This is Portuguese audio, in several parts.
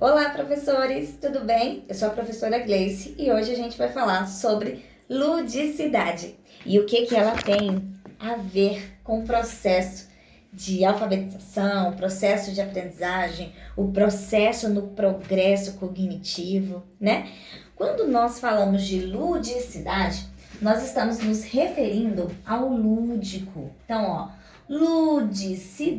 Olá, professores! Tudo bem? Eu sou a professora Gleice e hoje a gente vai falar sobre ludicidade e o que ela tem a ver com o processo de alfabetização, o processo de aprendizagem, o processo no progresso cognitivo, né? Quando nós falamos de ludicidade, nós estamos nos referindo ao lúdico. Então, ludicidade.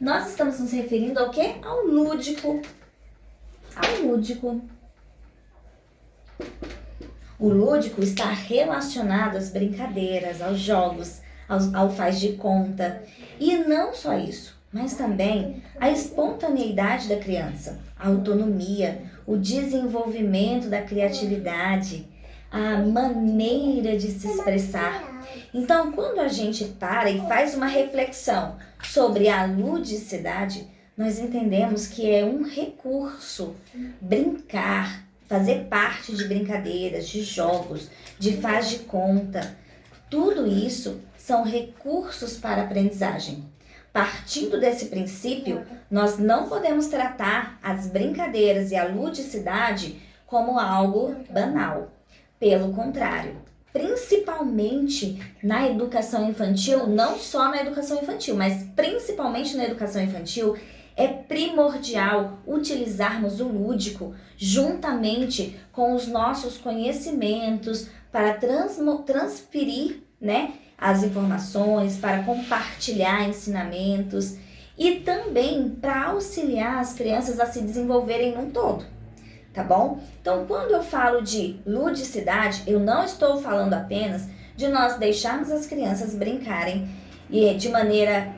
Nós estamos nos referindo ao quê? Ao lúdico. Ao lúdico. O lúdico está relacionado às brincadeiras, aos jogos, ao faz de conta. E não só isso, mas também a espontaneidade da criança, a autonomia, o desenvolvimento da criatividade, a maneira de se expressar. Então, quando a gente para e faz uma reflexão sobre a ludicidade, nós entendemos que é um recurso brincar, fazer parte de brincadeiras, de jogos, de faz de conta. Tudo isso são recursos para a aprendizagem. Partindo desse princípio, nós não podemos tratar as brincadeiras e a ludicidade como algo banal. Pelo contrário, principalmente na educação infantil, não só na educação infantil, mas principalmente na educação infantil, é primordial utilizarmos o lúdico juntamente com os nossos conhecimentos para transferir, as informações, para compartilhar ensinamentos e também para auxiliar as crianças a se desenvolverem num todo. Tá bom? Então, quando eu falo de ludicidade, eu não estou falando apenas de nós deixarmos as crianças brincarem de maneira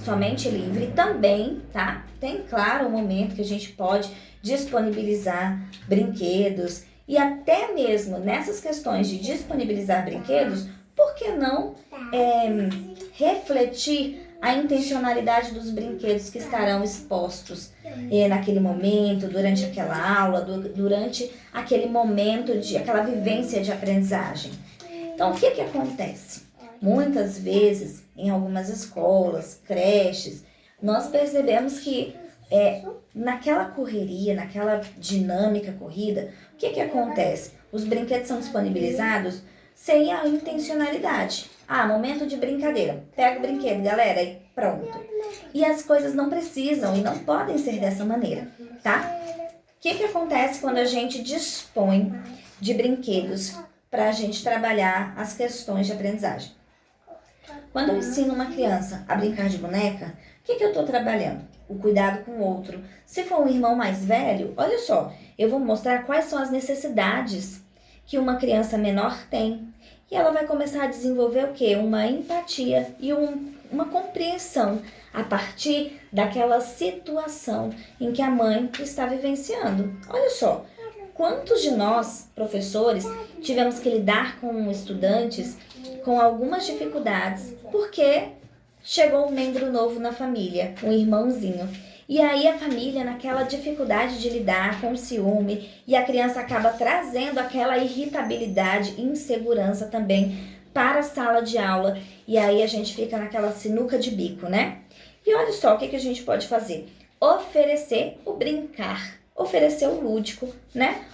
somente livre. Também, tá? Tem, claro, um momento que a gente pode disponibilizar brinquedos e até mesmo nessas questões de disponibilizar brinquedos, por que não refletir a intencionalidade dos brinquedos que estarão expostos naquele momento, durante aquela aula, durante aquele momento, aquela vivência de aprendizagem. Então, o que acontece? Muitas vezes, em algumas escolas, creches, nós percebemos que naquela correria, naquela dinâmica corrida, o que acontece? Os brinquedos são disponibilizados sem a intencionalidade. Momento de brincadeira. Pega o brinquedo, galera, e pronto. E as coisas não precisam e não podem ser dessa maneira, tá? O que acontece quando a gente dispõe de brinquedos para a gente trabalhar as questões de aprendizagem? Quando eu ensino uma criança a brincar de boneca, o que eu estou trabalhando? O cuidado com o outro. Se for um irmão mais velho, olha só, eu vou mostrar quais são as necessidades que uma criança menor tem. E ela vai começar a desenvolver o quê? Uma empatia e uma compreensão a partir daquela situação em que a mãe está vivenciando. Olha só, quantos de nós, professores, tivemos que lidar com estudantes com algumas dificuldades porque chegou um membro novo na família, um irmãozinho. E aí a família, naquela dificuldade de lidar com o ciúme, e a criança acaba trazendo aquela irritabilidade e insegurança também para a sala de aula. E aí a gente fica naquela sinuca de bico, né? E olha só o que a gente pode fazer. Oferecer o brincar, oferecer o lúdico,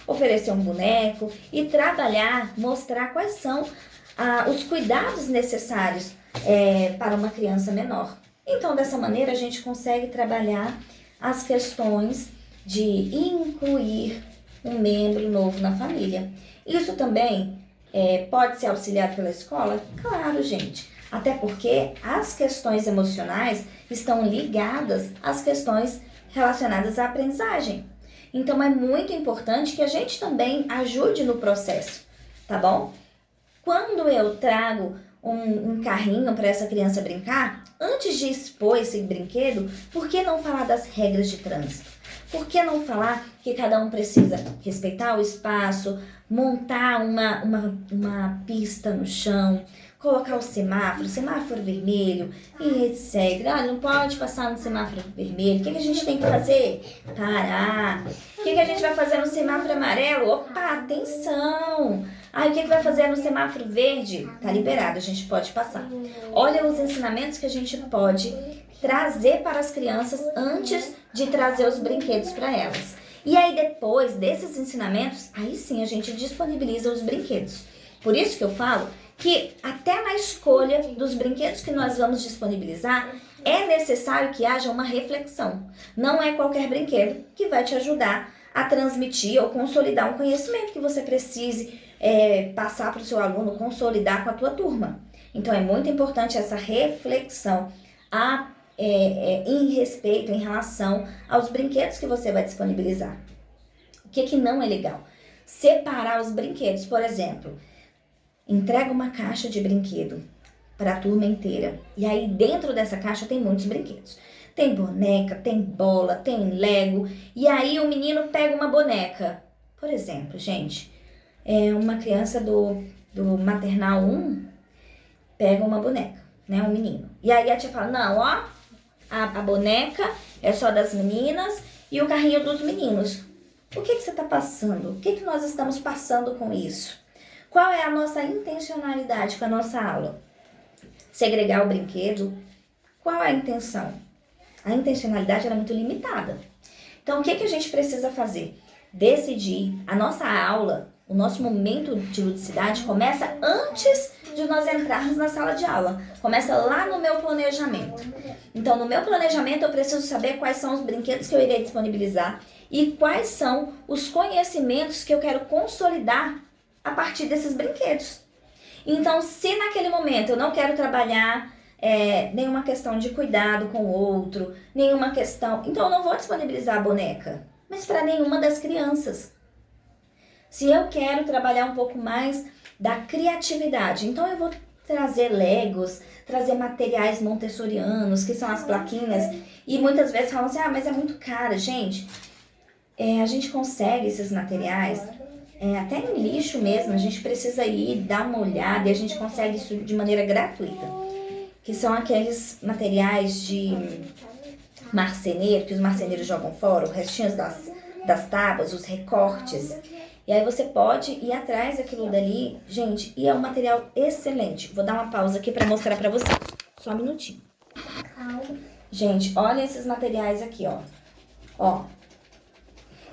Oferecer um boneco e trabalhar, mostrar quais são os cuidados necessários para uma criança menor. Então, dessa maneira, a gente consegue trabalhar as questões de incluir um membro novo na família. Isso também pode ser auxiliado pela escola? Claro, gente. Até porque as questões emocionais estão ligadas às questões relacionadas à aprendizagem. Então, é muito importante que a gente também ajude no processo, tá bom? Quando eu trago um carrinho para essa criança brincar, antes de expor esse brinquedo, por que não falar das regras de trânsito? Por que não falar que cada um precisa respeitar o espaço, montar uma pista no chão, colocar o semáforo vermelho e etc. Não pode passar no semáforo vermelho. O que a gente tem que fazer? Parar. O que a gente vai fazer no semáforo amarelo? Opa, atenção! Ah, e o que vai fazer no semáforo verde? Tá liberado, a gente pode passar. Olha os ensinamentos que a gente pode trazer para as crianças antes de trazer os brinquedos para elas. E aí depois desses ensinamentos, aí sim a gente disponibiliza os brinquedos. Por isso que eu falo que até na escolha dos brinquedos que nós vamos disponibilizar, é necessário que haja uma reflexão. Não é qualquer brinquedo que vai te ajudar a transmitir ou consolidar um conhecimento que você precise passar para o seu aluno, consolidar com a tua turma. Então é muito importante essa reflexão em respeito, em relação aos brinquedos que você vai disponibilizar. O que não é legal? Separar os brinquedos, por exemplo, entrega uma caixa de brinquedo para a turma inteira. E aí dentro dessa caixa tem muitos brinquedos. Tem boneca, tem bola, tem Lego. E aí o menino pega uma boneca. Por exemplo, gente, uma criança do maternal 1 pega uma boneca, né? Um menino. E aí a tia fala, não, ó, a boneca é só das meninas e o carrinho dos meninos. O que você está passando? O que nós estamos passando com isso? Qual é a nossa intencionalidade com a nossa aula? Segregar o brinquedo? Qual é a intenção? A intencionalidade era muito limitada. Então, o que a gente precisa fazer? Decidir. A nossa aula, o nosso momento de ludicidade começa antes de nós entrarmos na sala de aula. Começa lá no meu planejamento. Então, no meu planejamento, eu preciso saber quais são os brinquedos que eu irei disponibilizar e quais são os conhecimentos que eu quero consolidar a partir desses brinquedos. Então, se naquele momento eu não quero trabalhar nenhuma questão de cuidado com o outro, nenhuma questão... Então, eu não vou disponibilizar a boneca, mas para nenhuma das crianças. Se eu quero trabalhar um pouco mais da criatividade, então eu vou trazer Legos, trazer materiais montessorianos, que são as plaquinhas, e muitas vezes falam assim, mas é muito caro. Gente, a gente consegue esses materiais... até em lixo mesmo, a gente precisa ir dar uma olhada e a gente consegue isso de maneira gratuita. Que são aqueles materiais de marceneiro, que os marceneiros jogam fora, os restinhos das tábuas, os recortes. E aí você pode ir atrás daquilo dali, gente, e é um material excelente. Vou dar uma pausa aqui para mostrar para vocês. Só um minutinho. Gente, olha esses materiais aqui, ó.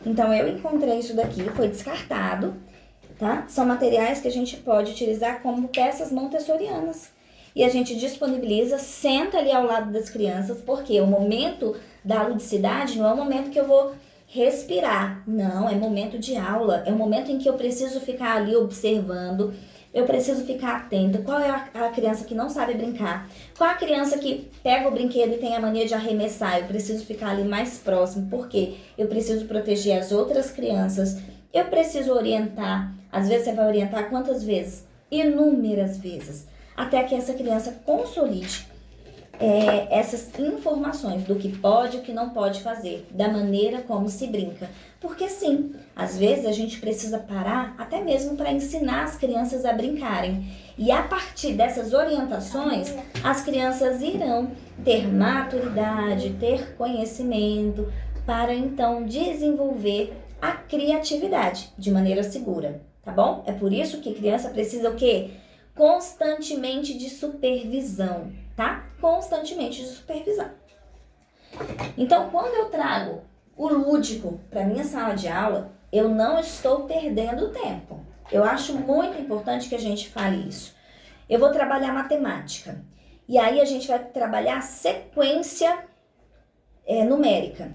Então, eu encontrei isso daqui, foi descartado, tá? São materiais que a gente pode utilizar como peças montessorianas. E a gente disponibiliza, senta ali ao lado das crianças, porque o momento da ludicidade não é o momento que eu vou respirar. Não, é momento de aula, é o momento em que eu preciso ficar ali observando, eu preciso ficar atenta. Qual é a criança que não sabe brincar? Qual é a criança que pega o brinquedo e tem a mania de arremessar? Eu preciso ficar ali mais próximo, porque eu preciso proteger as outras crianças. Eu preciso orientar. Às vezes você vai orientar quantas vezes? Inúmeras vezes. Até que essa criança consolide essas informações do que pode e o que não pode fazer, da maneira como se brinca. Porque sim, às vezes a gente precisa parar até mesmo para ensinar as crianças a brincarem. E a partir dessas orientações, as crianças irão ter maturidade, ter conhecimento, para então desenvolver a criatividade de maneira segura, tá bom? É por isso que criança precisa o quê? Constantemente de supervisão, tá? Constantemente de supervisão. Então, quando eu trago o lúdico para minha sala de aula, eu não estou perdendo tempo. Eu acho muito importante que a gente fale isso. Eu vou trabalhar matemática. E aí a gente vai trabalhar sequência numérica.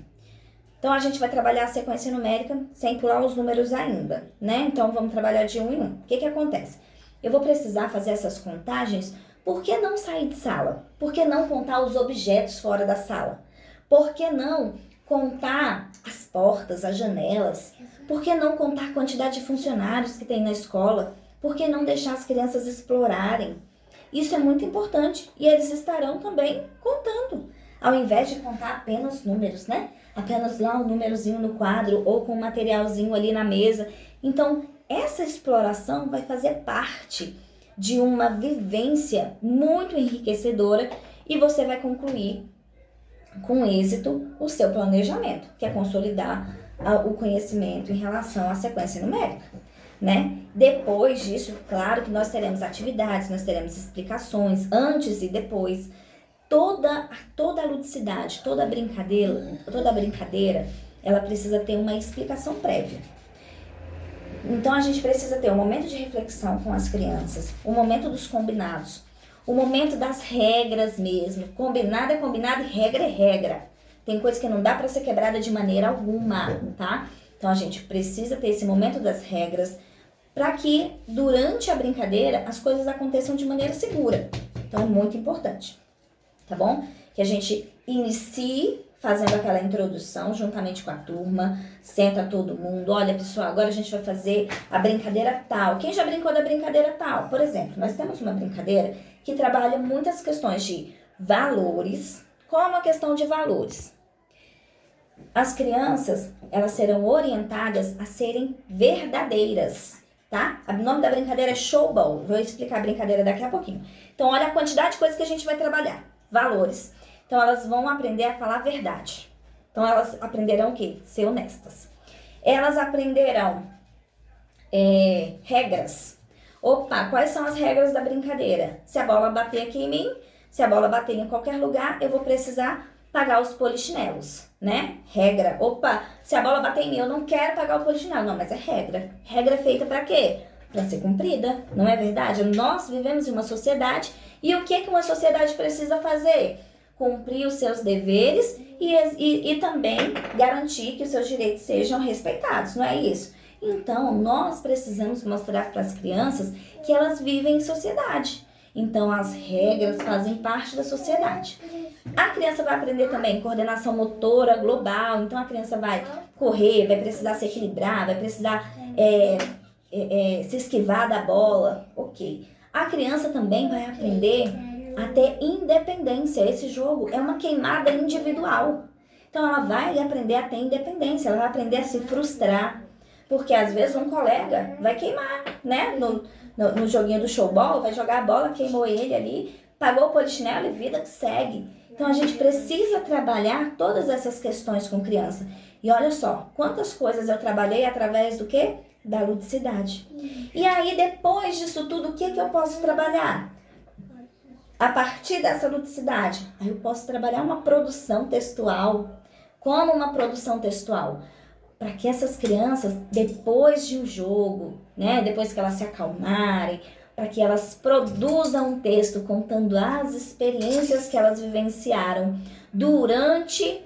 Então, a gente vai trabalhar a sequência numérica sem pular os números ainda, né? Então, vamos trabalhar de 1 em 1. O que acontece? Eu vou precisar fazer essas contagens. Por que não sair de sala? Por que não contar os objetos fora da sala? Por que não contar as portas, as janelas? Por que não contar a quantidade de funcionários que tem na escola? Por que não deixar as crianças explorarem? Isso é muito importante e eles estarão também contando, ao invés de contar apenas números, né? Apenas lá um númerozinho no quadro ou com um materialzinho ali na mesa. Então, essa exploração vai fazer parte de uma vivência muito enriquecedora e você vai concluir com êxito o seu planejamento, que é consolidar o conhecimento em relação à sequência numérica. né? Depois disso, claro que nós teremos atividades, nós teremos explicações antes e depois. Toda a ludicidade, toda a brincadeira, ela precisa ter uma explicação prévia. Então a gente precisa ter um momento de reflexão com as crianças, o momento dos combinados, o momento das regras mesmo. Combinado é combinado e regra é regra. Tem coisa que não dá para ser quebrada de maneira alguma, tá? Então a gente precisa ter esse momento das regras para que durante a brincadeira as coisas aconteçam de maneira segura. Então é muito importante, tá bom? Que a gente inicie fazendo aquela introdução juntamente com a turma, senta todo mundo, olha pessoal, agora a gente vai fazer a brincadeira tal. Quem já brincou da brincadeira tal? Por exemplo, nós temos uma brincadeira que trabalha muitas questões de valores, como a questão de valores. As crianças, elas serão orientadas a serem verdadeiras, tá? O nome da brincadeira é Showball, vou explicar a brincadeira daqui a pouquinho. Então, olha a quantidade de coisas que a gente vai trabalhar. Valores. Então, elas vão aprender a falar a verdade. Então, elas aprenderão o quê? Ser honestas. Elas aprenderão regras. Opa, quais são as regras da brincadeira? Se a bola bater aqui em mim, se a bola bater em qualquer lugar, eu vou precisar pagar os polichinelos, né? Regra. Opa, se a bola bater em mim, eu não quero pagar o polichinelo. Não, mas é regra. Regra é feita para quê? Para ser cumprida, não é verdade? Nós vivemos em uma sociedade e o que uma sociedade precisa fazer? Cumprir os seus deveres e também garantir que os seus direitos sejam respeitados, não é isso? Então, nós precisamos mostrar para as crianças que elas vivem em sociedade. Então, as regras fazem parte da sociedade. A criança vai aprender também coordenação motora global. Então, a criança vai correr, vai precisar se equilibrar, vai precisar se esquivar da bola. Ok. A criança também vai aprender a ter independência. Esse jogo é uma queimada individual. Então, ela vai aprender a ter independência. Ela vai aprender a se frustrar. Porque, às vezes, um colega vai queimar, né? No joguinho do showball, vai jogar a bola, queimou ele ali, pagou o polichinelo e vida que segue. Então, a gente precisa trabalhar todas essas questões com criança. E olha só, quantas coisas eu trabalhei através do quê? Da ludicidade. E aí, depois disso tudo, o que eu posso trabalhar? A partir dessa ludicidade, aí eu posso trabalhar uma produção textual. Como uma produção textual? Para que essas crianças, depois de um jogo, né, depois que elas se acalmarem, para que elas produzam um texto contando as experiências que elas vivenciaram durante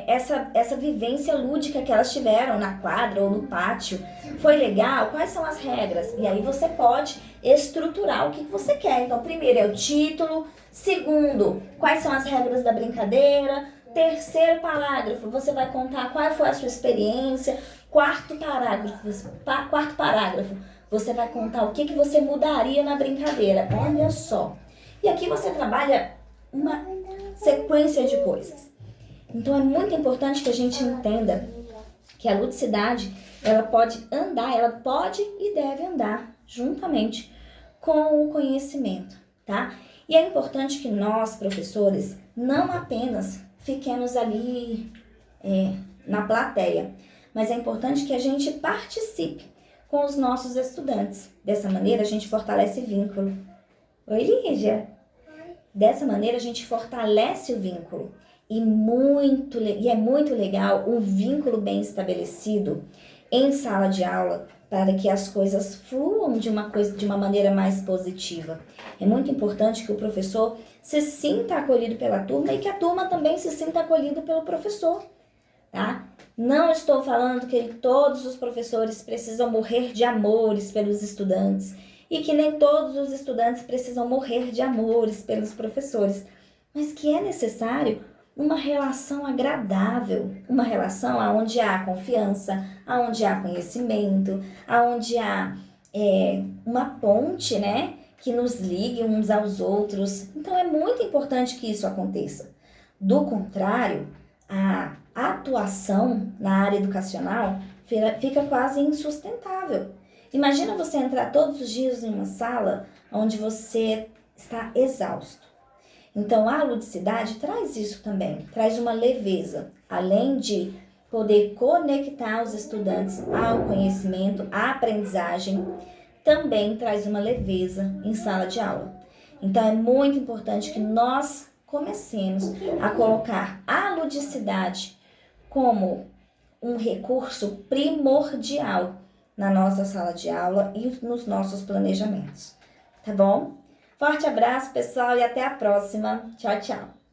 essa vivência lúdica que elas tiveram na quadra ou no pátio. Foi legal? Quais são as regras? E aí você pode estruturar o que você quer. Então, primeiro é o título. Segundo, quais são as regras da brincadeira. Terceiro parágrafo, você vai contar qual foi a sua experiência. Quarto parágrafo, você vai contar o que você mudaria na brincadeira. Olha só. E aqui você trabalha uma sequência de coisas. Então é muito importante que a gente entenda que a ludicidade, ela pode e deve andar juntamente com o conhecimento, tá? E é importante que nós, professores, não apenas fiquemos ali na plateia, mas é importante que a gente participe com os nossos estudantes. Dessa maneira, a gente fortalece vínculo. Oi, Lígia. Dessa maneira, a gente fortalece o vínculo. E é muito legal um vínculo bem estabelecido em sala de aula para que as coisas fluam de uma maneira mais positiva. É muito importante que o professor se sinta acolhido pela turma e que a turma também se sinta acolhida pelo professor, tá? Não estou falando que todos os professores precisam morrer de amores pelos estudantes e que nem todos os estudantes precisam morrer de amores pelos professores, mas que é necessário uma relação agradável, uma relação onde há confiança, onde há conhecimento, onde há uma ponte, né, que nos ligue uns aos outros. Então é muito importante que isso aconteça. Do contrário, a atuação na área educacional fica quase insustentável. Imagina você entrar todos os dias em uma sala onde você está exausto. Então, a ludicidade traz isso também, traz uma leveza. Além de poder conectar os estudantes ao conhecimento, à aprendizagem, também traz uma leveza em sala de aula. Então é muito importante que nós comecemos a colocar a ludicidade como um recurso primordial na nossa sala de aula e nos nossos planejamentos. Tá bom? Forte abraço, pessoal, e até a próxima. Tchau, tchau!